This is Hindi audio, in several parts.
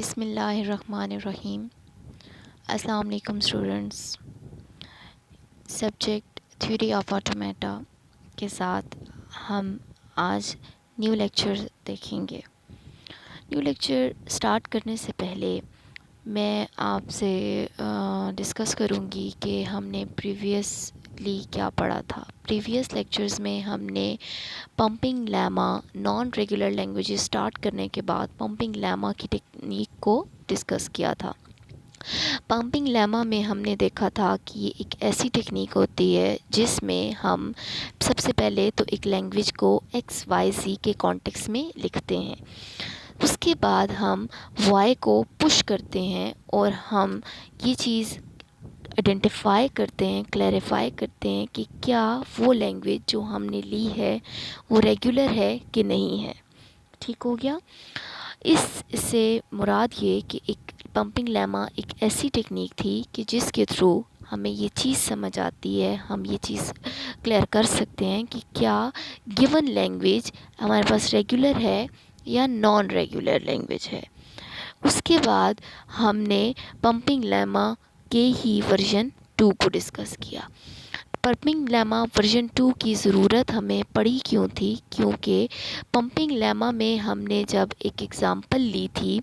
बिस्मिल्लाहिर्रहमानिर्रहीम। अस्सलाम वालेकुम students. Subject theory of automata के साथ हम आज न्यू लेक्चर देखेंगे। न्यू लेक्चर स्टार्ट करने से पहले मैं आपसे डिस्कस करूंगी कि हमने प्रीवियसली क्या पढ़ा था। प्रीवियस लेक्चर्स में हमने pumping lemma non regular languages start करने के बाद पंपिंग लैमा की टेक्निक को डिस्कस किया था। पंपिंग लैमा में हमने देखा था कि ये एक ऐसी टेक्निक होती है जिसमें हम सबसे पहले तो एक लैंग्वेज को XYZ के कॉन्टेक्स्ट में लिखते हैं। उसके बाद हम वाई को पुश करते हैं और हम ये चीज़ आइडेंटिफाई करते हैं, क्लैरिफाई करते हैं कि क्या वो लैंग्वेज जो हमने ली है वो रेगुलर है कि नहीं है। ठीक हो गया। इससे मुराद ये कि एक पंपिंग लैमा एक ऐसी टेक्निक थी कि जिसके थ्रू हमें ये चीज़ समझ आती है, हम ये चीज़ क्लियर कर सकते हैं कि क्या गिवन लैंग्वेज हमारे पास रेगुलर है या नॉन रेगुलर लैंग्वेज है। उसके बाद हमने पंपिंग लैमा के ही वर्जन 2 को डिस्कस किया। पंपिंग लैमा वर्जन 2 की ज़रूरत हमें पड़ी क्यों थी? क्योंकि पंपिंग लैमा में हमने जब एक एग्ज़ाम्पल ली थी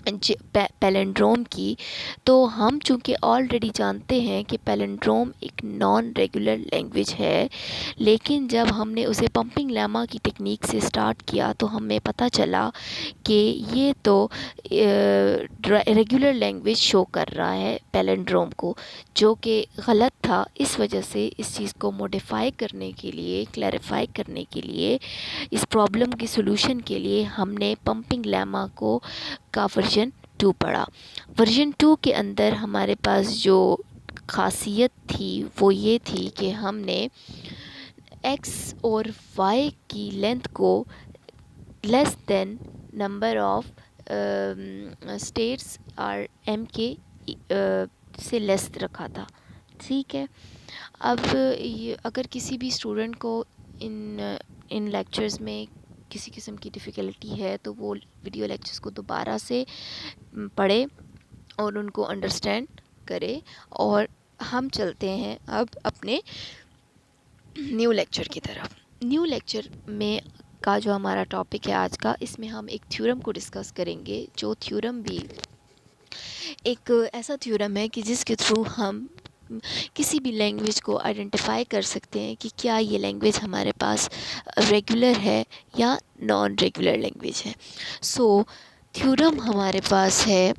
पैलिंड्रोम की, तो हम चूँकि ऑलरेडी जानते हैं कि पैलिंड्रोम एक नॉन रेगुलर लैंग्वेज है, लेकिन जब हमने उसे पंपिंग लैमा की टेक्निक से स्टार्ट किया तो हमें पता चला कि ये तो रेगुलर लैंग्वेज शो कर रहा है पैलिंड्रोम को, जो कि गलत था। इस वजह से इस चीज़ को मॉडिफाई करने के लिए, क्लैरिफाई करने के लिए, इस प्रॉब्लम की सॉल्यूशन के लिए हमने पंपिंग लैमा को का वर्जन 2 पढ़ा। वर्जन 2 के अंदर हमारे पास जो खासियत थी वो ये थी कि हमने x और y की लेंथ को less than number of states और m के से लेस रखा था। ठीक है। अब ये अगर किसी भी स्टूडेंट को इन लेक्चर्स में किसी किस्म की डिफ़िकल्टी है तो वो वीडियो लेक्चर्स को दोबारा से पढ़े और उनको अंडरस्टैंड करे। और हम चलते हैं अब अपने न्यू लेक्चर की तरफ। न्यू लेक्चर में का जो हमारा टॉपिक है आज का, इसमें हम एक थ्योरम को डिस्कस करेंगे, जो थ्योरम भी एक ऐसा थ्योरम है कि जिसके थ्रू हम किसी भी लैंग्वेज को आइडेंटिफाई कर सकते हैं कि क्या ये लैंग्वेज हमारे पास रेगुलर है या नॉन रेगुलर लैंग्वेज है। सो थ्योरम हमारे पास है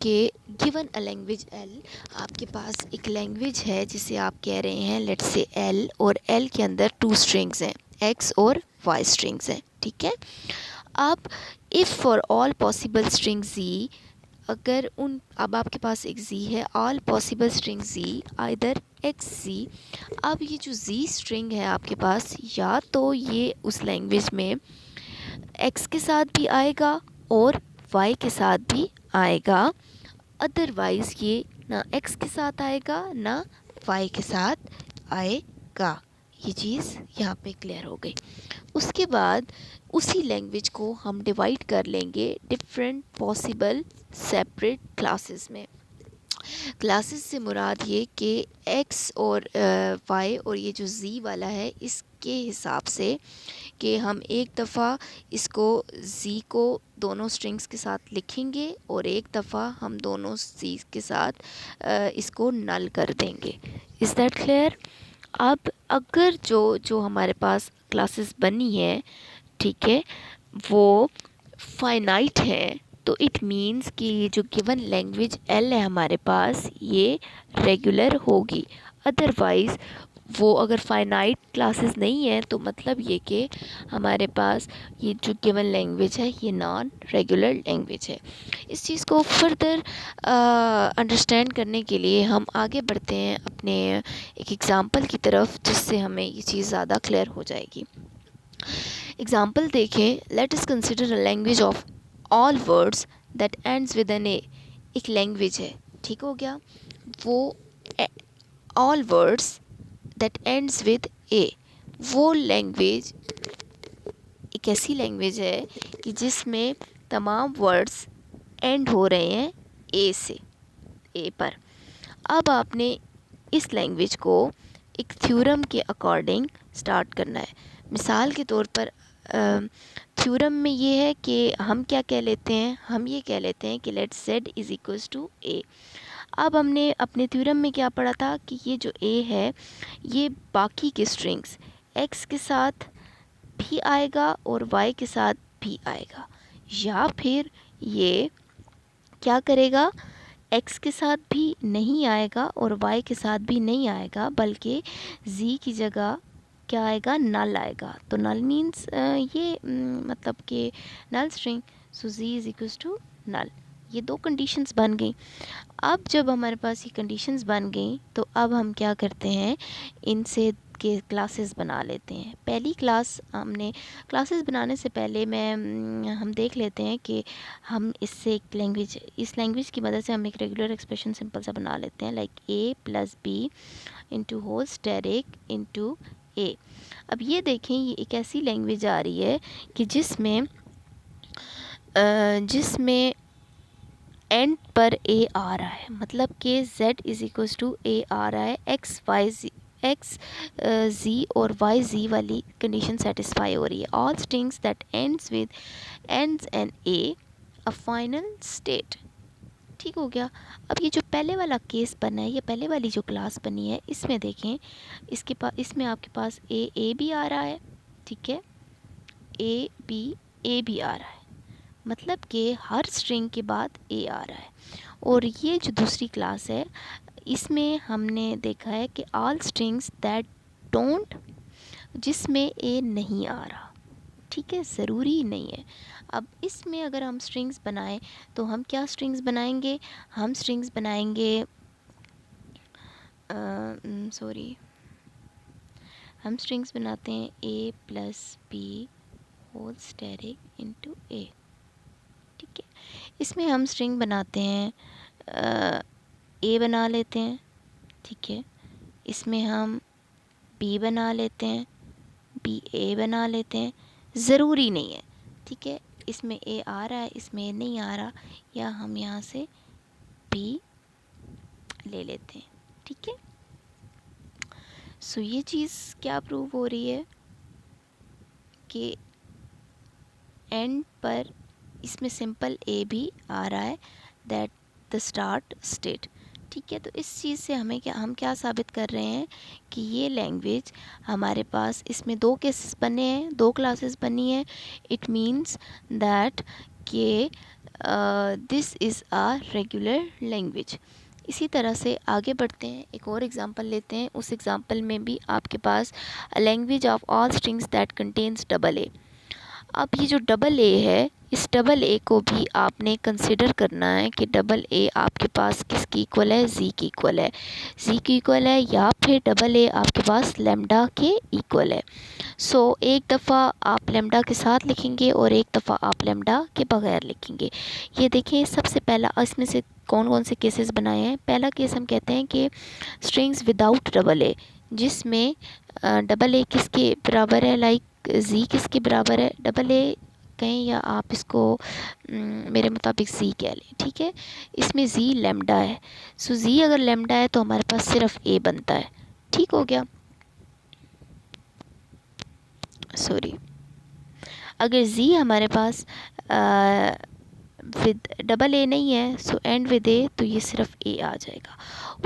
कि गिवन अ लैंग्वेज एल, आपके पास एक लैंग्वेज है जिसे आप कह रहे हैं लेट्स से एल, और एल के अंदर 2 स्ट्रिंग्स हैं, एक्स और वाई स्ट्रिंग्स हैं। ठीक है। अब if for all possible string G, अगर अब आपके पास एक जी है, all possible string G either X G. अब ये जो जी स्ट्रिंग है आपके पास, या तो ये उस लैंग्वेज में एक्स के साथ भी आएगा और वाई के साथ भी आएगा, अदरवाइज़ ये ना एक्स के साथ आएगा ना वाई के साथ आएगा। ये चीज़ यहाँ पे क्लियर हो गई। उसके बाद उसी लैंग्वेज को हम डिवाइड कर लेंगे डिफरेंट पॉसिबल सेपरेट क्लासेस में। क्लासेस से मुराद ये कि एक्स और वाई और ये जो जी वाला है, इसके हिसाब से कि हम एक दफ़ा इसको जी को दोनों स्ट्रिंग्स के साथ लिखेंगे और एक दफ़ा हम दोनों जी के साथ इसको नल कर देंगे। Is that clear? अब अगर जो हमारे पास क्लासेस बनी है, ठीक है, वो फाइनाइट है, तो इट मीन्स कि ये जो गिवन लैंग्वेज एल है हमारे पास, ये रेगुलर होगी। अदरवाइज़ वो अगर फाइनाइट क्लासेस नहीं है तो मतलब ये कि हमारे पास ये जो गिवन लैंग्वेज है ये नॉन रेगुलर लैंग्वेज है। इस चीज़ को फर्दर अंडरस्टैंड करने के लिए हम आगे बढ़ते हैं अपने एक एग्ज़ाम्पल की तरफ, जिससे हमें ये चीज़ ज़्यादा क्लियर हो जाएगी। एग्ज़ाम्पल देखें। Let us consider a language of all words that ends with an A. एक लैंग्वेज है, ठीक हो गया, वो all words that ends with A. वो लैंग्वेज एक ऐसी लैंग्वेज है कि जिसमें तमाम वर्ड्स एंड हो रहे हैं ए से, ए पर। अब आपने इस लैंग्वेज को एक थ्योरम के अकॉर्डिंग स्टार्ट करना है। मिसाल के तौर पर थ्योरम में ये है कि हम क्या कह लेते हैं, हम ये कह लेते हैं कि let z is equals to A. अब हमने अपने थ्योरम में क्या पढ़ा था कि ये जो ए है ये बाकी के स्ट्रिंग्स x के साथ भी आएगा और y के साथ भी आएगा, या फिर ये क्या करेगा, x के साथ भी नहीं आएगा और y के साथ भी नहीं आएगा, बल्कि z की जगह क्या आएगा, नल आएगा। तो नल मीन्स ये मतलब कि null string, so z is equals to null. ये दो कंडीशंस बन गई। अब जब हमारे पास ये कंडीशंस बन गई तो अब हम क्या करते हैं, इनसे के क्लासेस बना लेते हैं। पहली क्लास हमने, क्लासेस बनाने से पहले हम देख लेते हैं कि हम इससे एक लैंग्वेज, इस लैंग्वेज की मदद से हम एक रेगुलर एक्सप्रेशन सिंपल सा बना लेते हैं, like a plus B into whole asterisk into A. अब ये देखें, ये एक ऐसी लैंग्वेज आ रही है कि जिसमें एंड पर ए आ रहा है, मतलब कि z इज़ इक्वल्स टू ए आ रहा है, एक्स जी और वाई जी वाली कंडीशन सेटिस्फाई हो रही है। All strings that ends in a a final state. ठीक हो गया। अब ये जो पहले वाला केस बना है, ये पहले वाली जो क्लास बनी है, इसमें देखें, इसमें आपके पास ए भी आ रहा है, ठीक है, ए भी आ रहा है, मतलब कि हर स्ट्रिंग के बाद ए आ रहा है। और ये जो दूसरी क्लास है, इसमें हमने देखा है कि ऑल स्ट्रिंग्स दैट डोंट, जिसमें ए नहीं आ रहा, ठीक है, ज़रूरी नहीं है। अब इसमें अगर हम स्ट्रिंग्स बनाएं तो हम क्या स्ट्रिंग्स बनाएंगे, हम स्ट्रिंग्स बनाएंगे हम स्ट्रिंग्स बनाते हैं A plus B whole asterisk into A, ठीक है। इसमें हम स्ट्रिंग बनाते हैं, ए बना लेते हैं, ठीक है, इसमें हम बी बना लेते हैं, बी ए बना लेते हैं, ज़रूरी नहीं है, ठीक है, इसमें ए आ रहा है, इसमें ए नहीं आ रहा, या हम यहाँ से बी ले लेते हैं, ठीक है। सो ये चीज़ क्या प्रूव हो रही है कि एंड पर इसमें सिंपल ए भी आ रहा है, दैट द स्टार्ट स्टेट, ठीक है। तो इस चीज़ से हम क्या साबित कर रहे हैं कि ये लैंग्वेज हमारे पास, इसमें दो केसेस बने हैं, दो क्लासेस बनी है। इट मीन्स दैट कि this is a regular language. इसी तरह से आगे बढ़ते हैं, एक और एग्जांपल लेते हैं। उस एग्जांपल में भी आपके पास a language of all strings that contains double A. अब ये जो डबल ए है, इस डबल ए को भी आपने कंसिडर करना है कि डबल ए आपके पास किसकी इक्वल है, जी की इक्वल है, जी की इक्वल है, या फिर डबल ए आपके पास लेमडा के इक्वल है। सो एक दफ़ा आप लेमडा के साथ लिखेंगे और एक दफ़ा आप लेमडा के बगैर लिखेंगे। ये देखें, सबसे पहला इसमें से कौन कौन से केसेस बनाए हैं। पहला केस हम कहते हैं कि स्ट्रिंग्स विदाउट डबल ए, जिसमें डबल ए किसके बराबर है, लाइक जी किसके बराबर है, डबल ए कहें या आप इसको मेरे मुताबिक जी कह लें, ठीक है। इसमें जी लेमडा है, सो जी अगर लेमडा है तो हमारे पास सिर्फ ए बनता है, ठीक हो गया। सॉरी, अगर जी हमारे पास विद डबल ए नहीं है, सो एंड विद ए, तो ये सिर्फ ए आ जाएगा।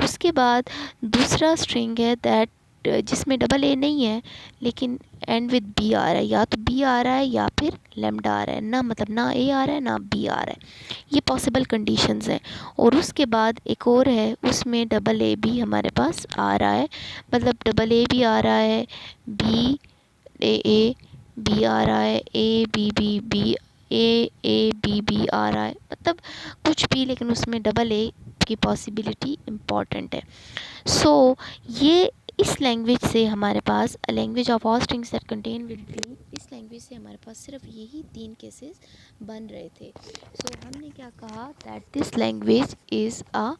उसके बाद दूसरा स्ट्रिंग है दैट जिसमें डबल ए नहीं है लेकिन एंड विद बी आ रहा है, या तो बी आ रहा है या फिर लेमडा आ रहा है, ना मतलब ना ए आ रहा है ना बी आ रहा है। ये पॉसिबल कंडीशंस हैं। और उसके बाद एक और है, उसमें डबल ए भी हमारे पास आ रहा है, मतलब डबल ए भी आ रहा है, बी ए बी आ रहा है, ए बी ए बी आ रहा है, मतलब कुछ भी, लेकिन उसमें डबल ए की पॉसिबिलिटी इम्पॉर्टेंट है। सो ये इस लैंग्वेज से हमारे पास language of all strings that contain with B, इस लैंग्वेज से हमारे पास सिर्फ यही 3 केसेस बन रहे थे। सो हमने क्या कहा, that this language is a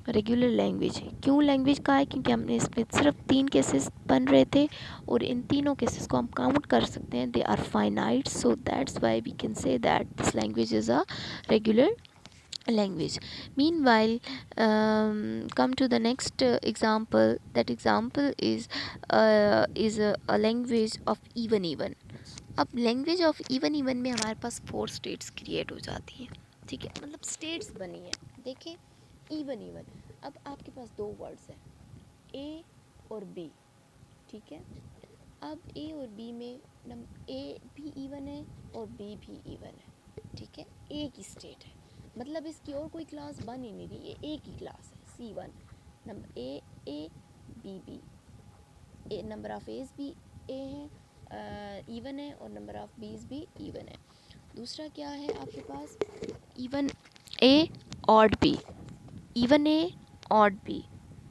regular language. क्यों लैंग्वेज कहा है, क्योंकि हमने इसमें सिर्फ 3 केसेस बन रहे थे और इन तीनों केसेस को हम काउंट कर सकते हैं, they are finite, so that's why we can say that this language is a regular language. Meanwhile, come to the next example. That example is a language of even. अब लैंग्वेज ऑफ इवन में हमारे पास 4 स्टेट्स क्रिएट हो जाती हैं, ठीक है, मतलब स्टेट्स बनी है। देखें, इवन अब आपके पास दो वर्ड्स हैं, ए और बी, ठीक है। अब ए और बी में ए भी इवन है और बी भी इवन है, ठीक है, एक ही स्टेट है, मतलब इसकी और कोई क्लास बन ही नहीं रही, ये एक ही क्लास है, C1। Number A B B, A number of edge भी ए है, इवन है, और नंबर ऑफ बीज भी इवन है। दूसरा क्या है आपके पास, even A odd B, even A odd B,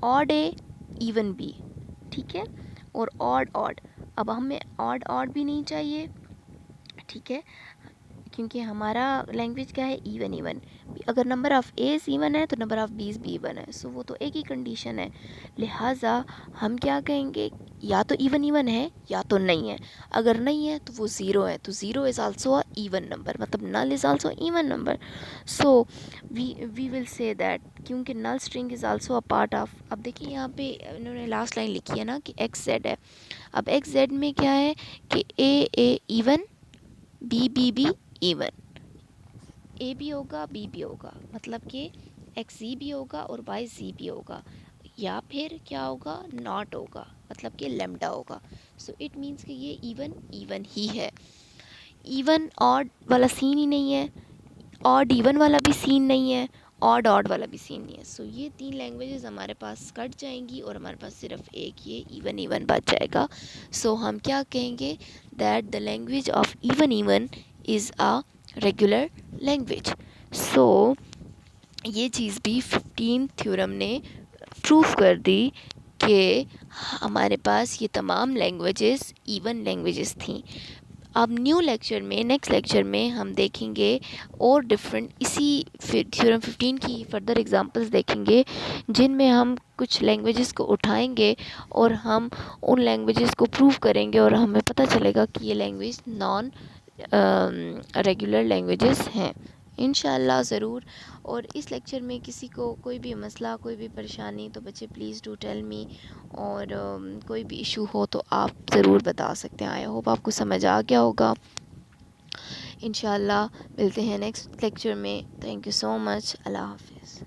odd A even B, ठीक है, और ऑड। अब हमें ऑड भी नहीं चाहिए, ठीक है, क्योंकि हमारा लैंग्वेज क्या है, इवन। अगर नंबर ऑफ़ एज इवन है तो नंबर ऑफ़ बीज भी इवन है, सो वो तो एक ही कंडीशन है। लिहाजा हम क्या कहेंगे, या तो इवन है या तो नहीं है। अगर नहीं है तो वो ज़ीरो है, तो zero is also a even number, मतलब null is also even number. So we will say that, क्योंकि null string is also a part of. अब देखिए यहाँ पे इन्होंने लास्ट लाइन लिखी है ना कि एक्स जेड है। अब एक्स जेड में क्या है कि ए इवन, बी इवन, ए भी होगा बी भी होगा, मतलब कि एक्स जी भी होगा और वाई जी भी होगा, या फिर क्या होगा, नॉट होगा, मतलब कि लेमडा होगा। सो इट मीन्स कि ये इवन ही है। इवन ऑड वाला सीन ही नहीं है, ऑड इवन वाला भी सीन नहीं है, ऑड वाला भी सीन नहीं है। सो ये तीन लैंग्वेजेस हमारे पास कट जाएंगी और हमारे पास सिर्फ एक ये इवन बच जाएगा। सो हम क्या कहेंगे, that the language of even is a regular language. So ये चीज़ भी 15 थ्योरम ने प्रूव कर दी कि हमारे पास ये तमाम लैंग्वेजेस इवन लैंग्वेजेस थी। अब न्यू लेक्चर में, नेक्स्ट लेक्चर में हम देखेंगे और डिफरेंट इसी थ्योरम 15 की फर्दर एग्जांपल्स देखेंगे, जिनमें हम कुछ लैंग्वेजेस को उठाएंगे और हम उन लैंग्वेजेस को प्रूव करेंगे और हमें पता चलेगा कि ये लैंग्वेज नॉन रेगुलर लैंग्वेजेस हैं, इंशाल्लाह ज़रूर। और इस लेक्चर में किसी को कोई भी मसला, कोई भी परेशानी, तो बच्चे प्लीज़ डू टेल मी, और कोई भी इशू हो तो आप ज़रूर बता सकते हैं। आई होप आपको समझ आ गया होगा। इंशाल्लाह मिलते हैं नेक्स्ट लेक्चर में। Thank you so much. अल्लाह हाफिज़।